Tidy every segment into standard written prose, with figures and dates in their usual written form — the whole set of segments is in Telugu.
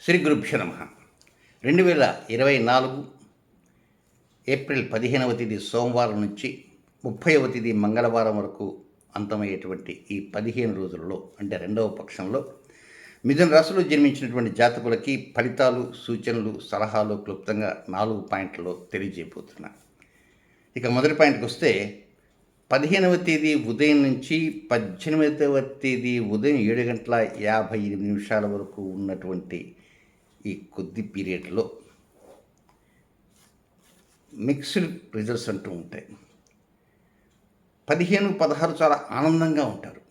శ్రీ గురుభ్యో నమః. 2024 ఏప్రిల్ 15వ తేదీ సోమవారం నుంచి 30వ తేదీ మంగళవారం వరకు అంతమయ్యేటువంటి ఈ 15 రోజులలో, అంటే రెండవ పక్షంలో మిథున రాశిలో జన్మించినటువంటి జాతకులకి ఫలితాలు, సూచనలు, సలహాలు క్లుప్తంగా 4 పాయింట్లలో తెలియజేయబోతున్నా. ఇక మొదటి పాయింట్కి వస్తే, 15వ తేదీ ఉదయం నుంచి 18వ తేదీ ఉదయం 7:58 వరకు ఉన్నటువంటి ఈ కొద్ది పీరియడ్లో మిక్స్డ్ రిజల్ట్స్ అంటూ ఉంటాయి. 15, 16 చాలా ఆనందంగా ఉంటారు.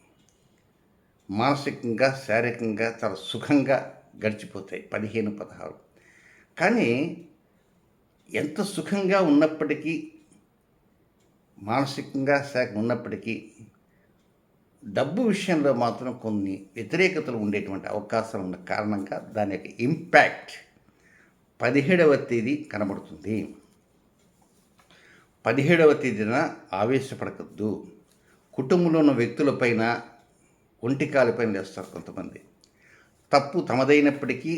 మానసికంగా, శారీరకంగా చాలా సుఖంగా గడిచిపోతాయి 15, 16. కానీ ఎంత సుఖంగా ఉన్నప్పటికీ, మానసికంగా ఉన్నప్పటికీ, డబ్బు విషయంలో మాత్రం కొన్ని వ్యతిరేకతలు ఉండేటువంటి అవకాశం ఉన్న కారణంగా దాని యొక్క ఇంపాక్ట్ 17వ తేదీ కనబడుతుంది. 17వ తేదీన ఆవేశపడకద్దు. కుటుంబంలో ఉన్న వ్యక్తులపైన ఒంటికాలపైన లేస్తారు కొంతమంది. తప్పు తమదైనప్పటికీ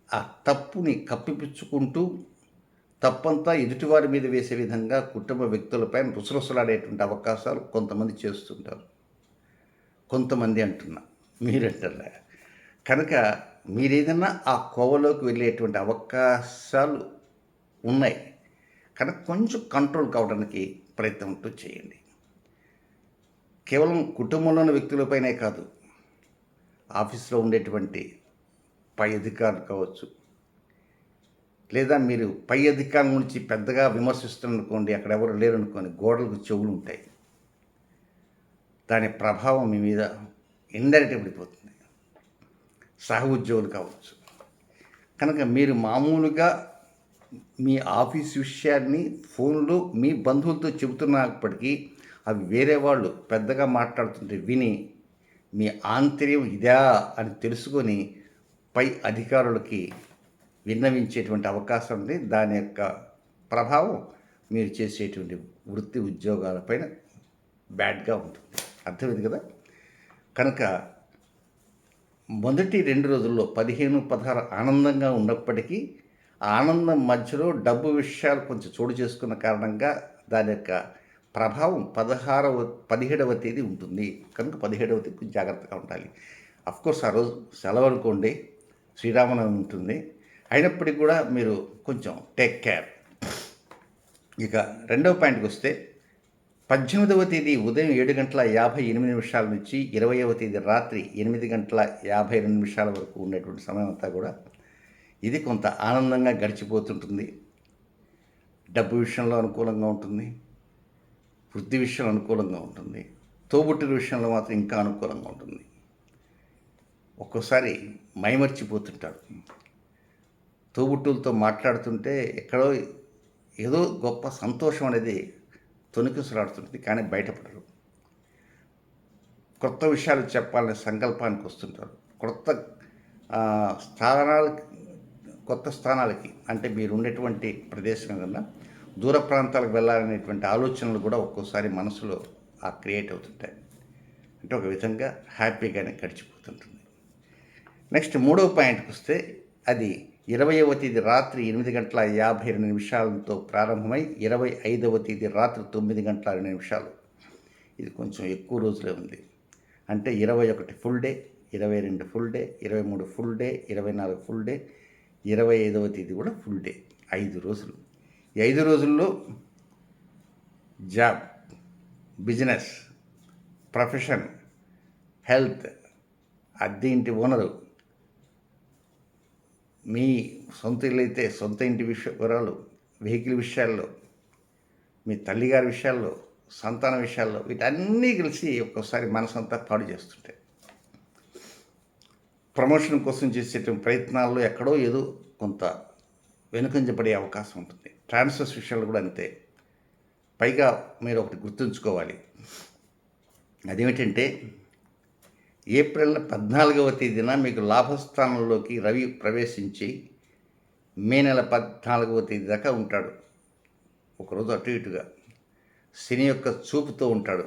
ఆ తప్పుని కప్పిపుచ్చుకుంటూ తప్పంతా ఎదుటివారి మీద వేసే విధంగా కుటుంబ వ్యక్తులపైన రుసరుసలాడేటువంటి అవకాశాలు కొంతమంది చేస్తుంటారు. కొంతమంది అంటున్నా, మీరంటారా? కనుక మీరేదన్నా ఆ కోవలోకి వెళ్ళేటువంటి అవకాశాలు ఉన్నాయి. కనుక కొంచెం కంట్రోల్ కావడానికి ప్రయత్నం అంటూ చేయండి. కేవలం కుటుంబంలోని వ్యక్తులపైనే కాదు, ఆఫీస్లో ఉండేటువంటి పై అధికారులు కావచ్చు, లేదా మీరు పై అధికారుల నుంచి పెద్దగా విమర్శిస్తున్నారనుకోండి, అక్కడ ఎవరు లేరనుకోండి, గోడలకు చెవులు ఉంటాయి. దాని ప్రభావం మీ మీద ఇండైరెక్ట్గా పడిపోతుంది. సహ ఉద్యోగులు కావచ్చు. కనుక మీరు మామూలుగా మీ ఆఫీస్ విషయాన్ని ఫోన్లో మీ బంధువులతో చెబుతున్నప్పటికీ అవి వేరే వాళ్ళు పెద్దగా మాట్లాడుతుంటే విని మీ ఆంతర్యం ఇదా అని తెలుసుకొని పై అధికారులకి విన్నవించేటువంటి అవకాశం ఉంది. దాని యొక్క ప్రభావం మీరు చేసేటువంటి వృత్తి ఉద్యోగాలపైన బ్యాడ్గా ఉంటుంది. అర్థమైంది కదా? కనుక మొదటి 2 రోజుల్లో 15, 16 ఆనందంగా ఉన్నప్పటికీ ఆనందం మధ్యలో డబ్బు విషయాలు కొంచెం చోటు చేసుకున్న కారణంగా దాని యొక్క ప్రభావం 17వ తేదీ ఉంటుంది. కనుక 17వ తేదీ జాగ్రత్తగా ఉండాలి. అఫ్కోర్స్ ఆ రోజు సెలవు అనుకోండి, శ్రీరామనవమి ఉంటుంది. అయినప్పటికీ కూడా మీరు కొంచెం టేక్ కేర్. ఇక రెండవ పాయింట్కి వస్తే, 18వ తేదీ ఉదయం 7:58 నుంచి 20వ తేదీ రాత్రి 8:52 వరకు ఉండేటువంటి సమయం అంతా కూడా ఇది కొంత ఆనందంగా గడిచిపోతుంటుంది. డబ్బు విషయంలో అనుకూలంగా ఉంటుంది, వృత్తి విషయంలో అనుకూలంగా ఉంటుంది, తోబుట్టుల విషయంలో మాత్రం ఇంకా అనుకూలంగా ఉంటుంది. ఒక్కోసారి మైమర్చిపోతుంటాడు. తోబుట్టులతో మాట్లాడుతుంటే ఎక్కడో ఏదో గొప్ప సంతోషం అనేది తొణికిసలాడుతుంది, కానీ బయటపడరు. కొత్త విషయాలు చెప్పాలనే సంకల్పానికి వస్తుంటారు. కొత్త స్థానాలకి, అంటే మీరు ఉండేటువంటి ప్రదేశం కన్నా దూర ప్రాంతాలకు వెళ్ళాలనేటువంటి ఆలోచనలు కూడా ఒక్కోసారి మనసులో క్రియేట్ అవుతుంటాయి. అంటే ఒక విధంగా హ్యాపీగానే గడిచిపోతుంటుంది. నెక్స్ట్ 3వ పాయింట్కి వస్తే, అది 20వ తేదీ రాత్రి 8:52 ప్రారంభమై 25వ తేదీ రాత్రి 9:02. ఇది కొంచెం ఎక్కువ రోజులే ఉంది. అంటే 21 full day, 22 full day, 23 full day, 24 full day, 25వ తేదీ కూడా ఫుల్ డే. 5 రోజులు. ఈ 5 రోజుల్లో జాబ్, బిజినెస్, ప్రొఫెషన్, హెల్త్, అద్దె ఇంటి ఓనరు, మీ సొంత ఇల్లు అయితే సొంత ఇంటి వివరాలు, వెహికల్ విషయాల్లో, మీ తల్లిగారి విషయాల్లో, సంతాన విషయాల్లో, వీటన్నీ కలిసి ఒక్కోసారి మనసంతా పాడు చేస్తుంటాయి. ప్రమోషన్ కోసం చేసేటువంటి ప్రయత్నాల్లో ఎక్కడో ఏదో కొంత వెనుకంజపడే అవకాశం ఉంటుంది. ట్రాన్స్ఫర్స్ విషయాలు కూడా అంతే. పైగా మీరు ఒకటి గుర్తుంచుకోవాలి. అదేమిటంటే, ఏప్రిల్ 14వ తేదీన మీకు లాభస్థానంలోకి రవి ప్రవేశించి మే నెల 14వ తేదీ దాకా ఉంటాడు. ఒకరోజు అటు ఇటుగా శని యొక్క చూపుతో ఉంటాడు.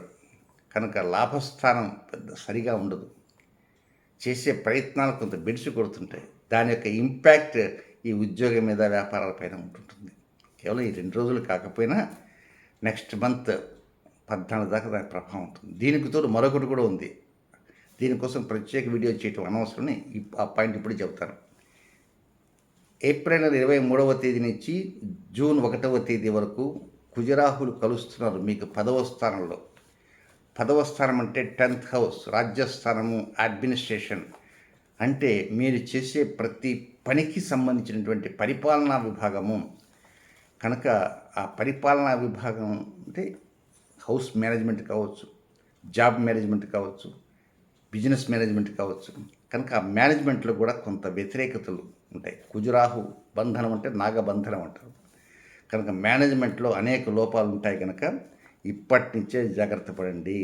కనుక లాభస్థానం పెద్ద సరిగా ఉండదు. చేసే ప్రయత్నాలు కొంత బెడిసి కొడుతుంటాయి. దాని యొక్క ఇంపాక్ట్ ఈ ఉద్యోగం మీద, వ్యాపారాలపైన ఉంటుంటుంది. కేవలం ఈ 2 రోజులు కాకపోయినా నెక్స్ట్ మంత్ 14 దాకా దాని ప్రభావం ఉంటుంది. దీనికి తోడు మరొకటి కూడా ఉంది. దీనికోసం ప్రత్యేక వీడియో చేయటం అనవసరమని ఆ పాయింట్ ఇప్పుడు చెబుతాను. ఏప్రిల్ 23వ తేదీ నుంచి జూన్ 1వ తేదీ వరకు కుజరాహులు కలుస్తున్నారు మీకు 10వ స్థానంలో. 10వ స్థానం అంటే 10th హౌస్, రాజ్యస్థానము, అడ్మినిస్ట్రేషన్. అంటే మీరు చేసే ప్రతి పనికి సంబంధించినటువంటి పరిపాలనా విభాగము. కనుక ఆ పరిపాలనా విభాగం అంటే హౌస్ మేనేజ్మెంట్ కావచ్చు, జాబ్ మేనేజ్మెంట్ కావచ్చు, బిజినెస్ మేనేజ్మెంట్ కావచ్చు. కనుక ఆ మేనేజ్మెంట్లో కూడా కొంత వ్యతిరేకతలు ఉంటాయి. కుజరాహు బంధనం అంటే నాగబంధనం అంటారు. కనుక మేనేజ్మెంట్లో అనేక లోపాలు ఉంటాయి. కనుక ఇప్పటి నుంచే జాగ్రత్త పడండి.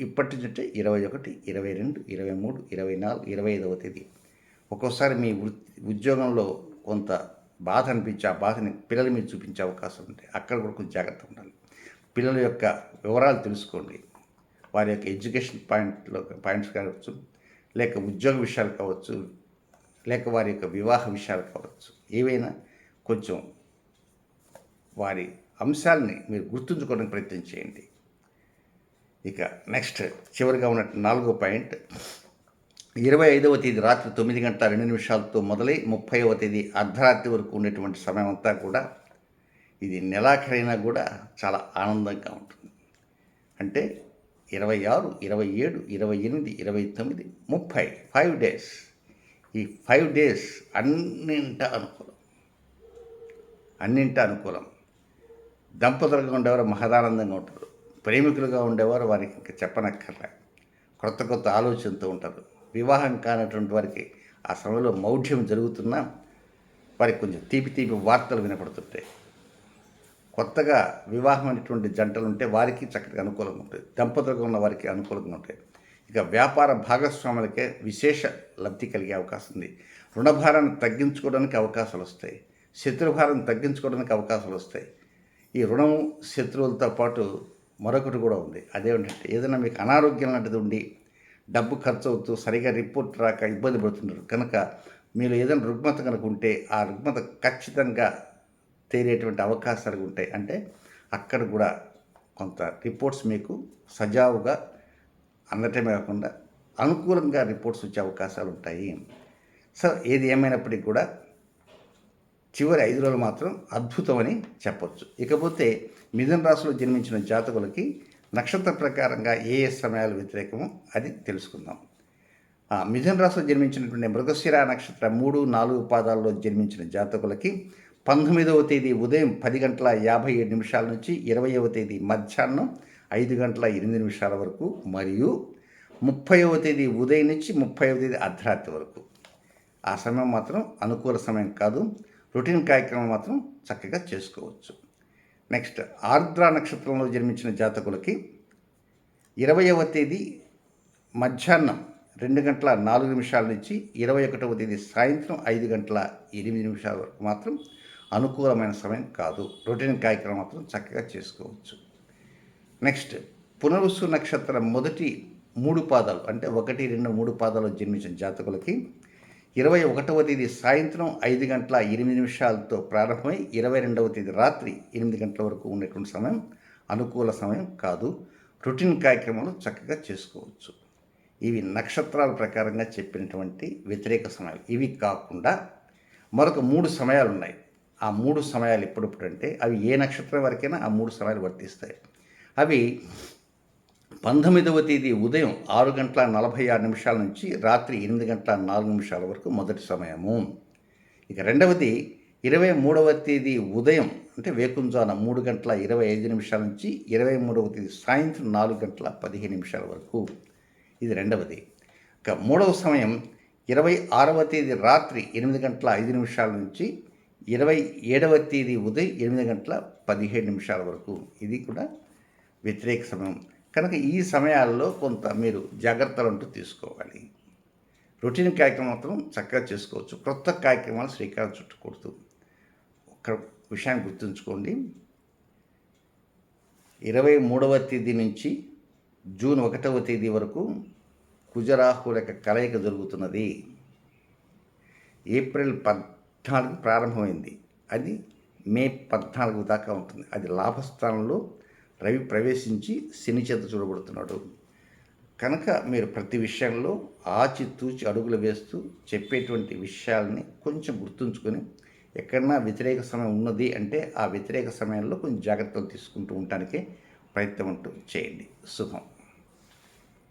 ఇప్పటి నుంచి అంటే 21, 22, 23, 24, 25వ తేదీ. ఒక్కోసారి మీ ఉద్యోగంలో కొంత బాధ అనిపించి ఆ బాధని పిల్లల మీద చూపించే అవకాశం ఉంటాయి. అక్కడ కూడా కొంచెం జాగ్రత్త ఉండాలి. పిల్లల యొక్క వివరాలు తెలుసుకోండి. వారి యొక్క ఎడ్యుకేషన్ పాయింట్స్ కావచ్చు, లేక ఉద్యోగ విషయాలు కావచ్చు, లేక వారి యొక్క వివాహ విషయాలు కావచ్చు, ఏవైనా కొంచెం వారి అంశాలని మీరు గుర్తుంచుకోవడానికి ప్రయత్నం చేయండి. ఇక నెక్స్ట్ చివరిగా ఉన్న 4వ పాయింట్, 25వ తేదీ రాత్రి 9 గంటల 2 నిమిషాలతో మొదలై 30వ తేదీ అర్ధరాత్రి వరకు ఉండేటువంటి సమయం అంతా కూడా ఇది నెలాఖరైనా కూడా చాలా ఆనందంగా ఉంటుంది. అంటే 26, 27, 28, 29, 30 5 డేస్. ఈ 5 డేస్ అన్నింటా అనుకూలం. దంపతులుగా ఉండేవారు మహదానందంగా ఉంటారు. ప్రేమికులుగా ఉండేవారు వారికి ఇంకా చెప్పనక్కర్లే. కొత్త ఆలోచనతో ఉంటారు. వివాహం కానటువంటి వారికి ఆ సమయంలో మౌఢ్యం జరుగుతున్నా వారికి కొంచెం తీపి వార్తలు వినపడుతుంటాయి. కొత్తగా వివాహమైనటువంటి జంటలు ఉంటే వారికి చక్కగా అనుకూలంగా ఉంటాయి. దంపతులుగా ఉన్న వారికి అనుకూలంగా ఉంటాయి. ఇక వ్యాపార భాగస్వాములకే విశేష లబ్ధి కలిగే అవకాశం ఉంది. రుణభారాన్ని తగ్గించుకోవడానికి అవకాశాలు వస్తాయి. శత్రుభారాన్ని తగ్గించుకోవడానికి అవకాశాలు వస్తాయి. ఈ రుణం శత్రువులతో పాటు మరొకటి కూడా ఉంది. అదేమిటంటే ఏదైనా మీకు అనారోగ్యం లాంటిది ఉండి డబ్బు ఖర్చు అవుతూ సరిగా రిపోర్ట్ రాక ఇబ్బంది పడుతున్నారు. కనుక మీరు ఏదైనా రుగ్మత కనుక ఉంటే ఆ రుగ్మత ఖచ్చితంగా తేలేటువంటి అవకాశాలు ఉంటాయి. అంటే అక్కడ కూడా కొంత రిపోర్ట్స్ మీకు సజావుగా అందటమే కాకుండా అనుకూలంగా రిపోర్ట్స్ వచ్చే అవకాశాలు ఉంటాయి. సో ఏది ఏమైనప్పటికీ కూడా చివరి 5 రోజులు మాత్రం అద్భుతమని చెప్పొచ్చు. ఇకపోతే మిథున రాశిలో జన్మించిన జాతకులకి నక్షత్ర ప్రకారంగా ఏ సమయాలు వ్యతిరేకమో అది తెలుసుకుందాం. మిథున రాశిలో జన్మించినటువంటి మృగశిర నక్షత్ర 3, 4 పాదాల్లో జన్మించిన జాతకులకి 19వ తేదీ ఉదయం 10 గంటల 57 నిమిషాల నుంచి 20వ తేదీ మధ్యాహ్నం 5 గంటల 8 నిమిషాల వరకు మరియు 30వ తేదీ ఉదయం నుంచి 30వ తేదీ అర్ధరాత్రి వరకు. ఆ సమయం మాత్రం అనుకూల సమయం కాదు. రొటీన్ కార్యక్రమం మాత్రం చక్కగా చేసుకోవచ్చు. నెక్స్ట్ ఆర్ద్ర నక్షత్రంలో జన్మించిన జాతకులకి 20వ తేదీ మధ్యాహ్నం 2 గంటల 4 నిమిషాల నుంచి 21వ తేదీ సాయంత్రం 5 గంటల 8 నిమిషాల వరకు మాత్రం అనుకూలమైన సమయం కాదు. రొటీన్ కార్యక్రమం మాత్రం చక్కగా చేసుకోవచ్చు. నెక్స్ట్ పునర్వసు నక్షత్రం మొదటి 3 పాదాలు అంటే 1, 2, 3 పాదాలు జన్మించిన జాతకులకి 21వ తేదీ సాయంత్రం 5 గంటల 8 నిమిషాలతో ప్రారంభమై 22వ తేదీ రాత్రి 8 గంటల వరకు ఉండేటువంటి సమయం అనుకూల సమయం కాదు. రొటీన్ కార్యక్రమాలు చక్కగా చేసుకోవచ్చు. ఇవి నక్షత్రాల ప్రకారంగా చెప్పినటువంటి వ్యతిరేక సమయాలు. ఇవి కాకుండా మరొక 3 సమయాలు ఉన్నాయి. ఆ 3 సమయాలు ఎప్పుడంటే అవి ఏ నక్షత్రం వరకైనా ఆ 3 సమయాలు వర్తిస్తాయి. అవి 19వ తేదీ ఉదయం 6 గంటల 46 నిమిషాల నుంచి రాత్రి 8 గంటల 4 నిమిషాల వరకు మొదటి సమయము. ఇక రెండవది 23వ తేదీ ఉదయం అంటే వేకుంజాన 3 గంటల 25 నిమిషాల నుంచి 23వ తేదీ సాయంత్రం 4 గంటల 15 నిమిషాల వరకు. ఇది రెండవది. ఇక మూడవ సమయం 26వ తేదీ రాత్రి 8 గంటల 5 నిమిషాల నుంచి 27వ తేదీ ఉదయం 8 గంటల 17 నిమిషాల వరకు. ఇది కూడా వ్యతిరేక సమయం. కనుక ఈ సమయాల్లో కొంత మీరు జాగ్రత్తలు అంటూ తీసుకోవాలి. రొటీన్ కార్యక్రమం మాత్రం చక్కగా చేసుకోవచ్చు. కొత్త కార్యక్రమాలు శ్రీకారం చుట్టకూడదు. ఒక విషయాన్ని గుర్తుంచుకోండి. 23వ తేదీ నుంచి జూన్ 1వ తేదీ వరకు కుజరాహుల యొక్క కలయిక జరుగుతున్నది. ఏప్రిల్ 14 ప్రారంభమైంది. అది మే 14 దాకా ఉంటుంది. అది లాభస్థానంలో రవి ప్రవేశించి శని చేత చూడబడుతున్నాడు. కనుక మీరు ప్రతి విషయంలో ఆచితూచి అడుగులు వేస్తూ చెప్పేటువంటి విషయాల్ని కొంచెం గుర్తుంచుకొని ఎక్కడన్నా వ్యతిరేక సమయం ఉన్నది అంటే ఆ వ్యతిరేక సమయంలో కొంచెం జాగ్రత్తలు తీసుకుంటూ ఉండటానికే ప్రయత్నం చేయండి. శుభం.